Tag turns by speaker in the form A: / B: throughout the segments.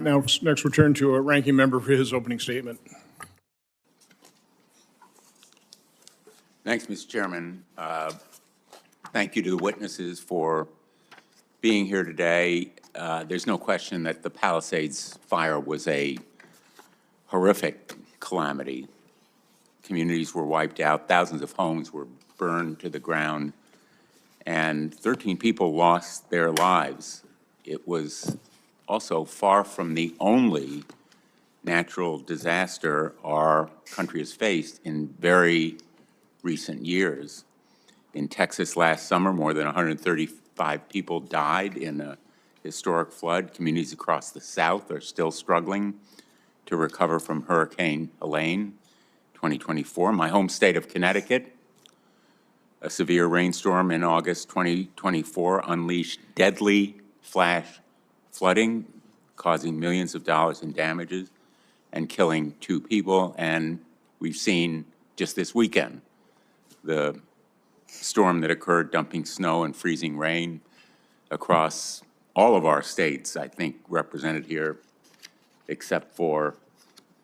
A: Now, next we'll turn to a ranking member for his opening statement.
B: Thanks, Mr. Chairman. Thank you to the witnesses for being here today. There's no question that the Palisades fire was a horrific calamity. Communities were wiped out, thousands of homes were burned to the ground, and 13 people lost their lives. It was also far from the only natural disaster our country has faced in very recent years. In Texas last summer, more than 135 people died in a historic flood. Communities across the South are still struggling to recover from Hurricane Helene 2024. My home state of Connecticut, a severe rainstorm in August 2024 unleashed deadly flash flooding, causing millions of dollars in damages and killing 2 people. And we've seen just this weekend the storm that occurred, dumping snow and freezing rain across all of our states, I think represented here, except for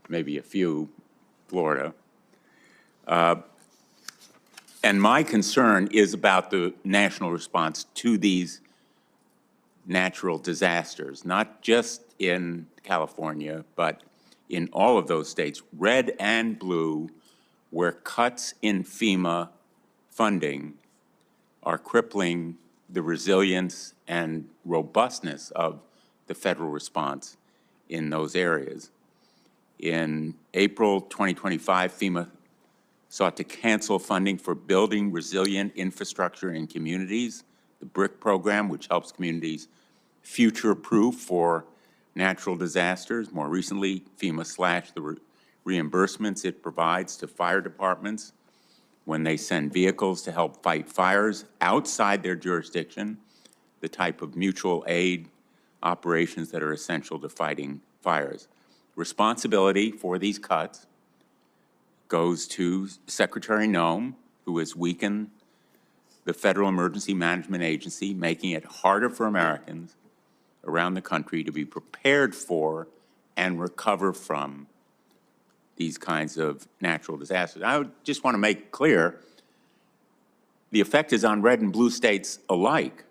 B: maybe a few, Florida. And my concern is about the national response to these natural disasters, not just in California, but in all of those states, red and blue, where cuts in FEMA funding are crippling the resilience and robustness of the federal response in those areas. In April 2025, FEMA sought to cancel funding for building resilient infrastructure in communities, the BRIC program, which helps communities future-proof for natural disasters. More recently, FEMA slashed the reimbursements it provides to fire departments when they send vehicles to help fight fires outside their jurisdiction, the type of mutual aid operations that are essential to fighting fires. Responsibility for these cuts goes to Secretary Noem, who has weakened the Federal Emergency Management Agency, making it harder for Americans around the country to be prepared for and recover from these kinds of natural disasters. I just want to make clear, the effect is on red and blue states alike.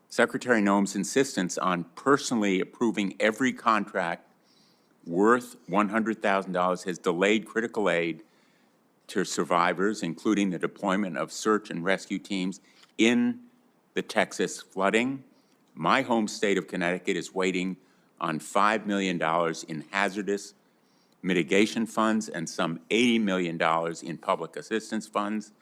B: Secretary Noem's insistence on personally approving every contract worth $100,000 has delayed critical aid to survivors, including the deployment of search and rescue teams in the Texas flooding. My home state of Connecticut is waiting on $5 million in hazardous mitigation funds and some $80 million in public assistance funds.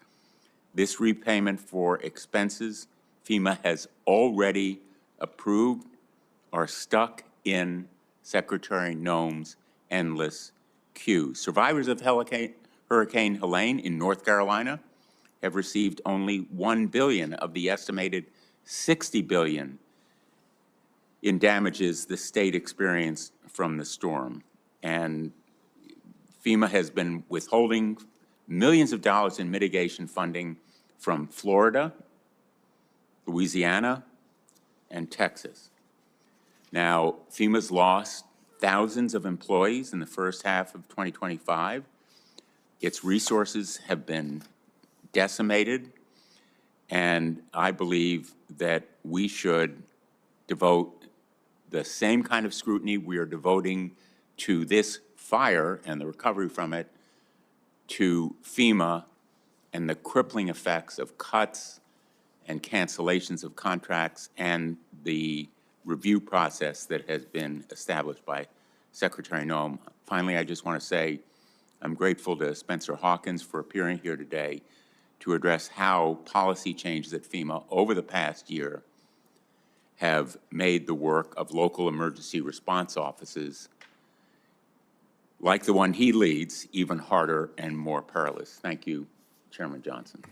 B: This repayment for expenses FEMA has already approved are stuck in Secretary Noem's endless queue. Survivors of Hurricane Helene in North Carolina have received only $1 billion of the estimated $60 billion in damages the state experienced from the storm. And FEMA has been withholding millions of dollars in mitigation funding from Florida, Louisiana, and Texas. Now, FEMA's lost thousands of employees in the first half of 2025. Its resources have been decimated, and I believe that we should devote the same kind of scrutiny we are devoting to this fire and the recovery from it to FEMA and the crippling effects of cuts and cancellations of contracts and the review process that has been established by Secretary Noem. Finally, I just want to say I'm grateful to Spencer Hawkins for appearing here today to address how policy changes at FEMA over the past year have made the work of local emergency response offices, like the one he leads, even harder and more perilous. Thank you, Chairman Johnson.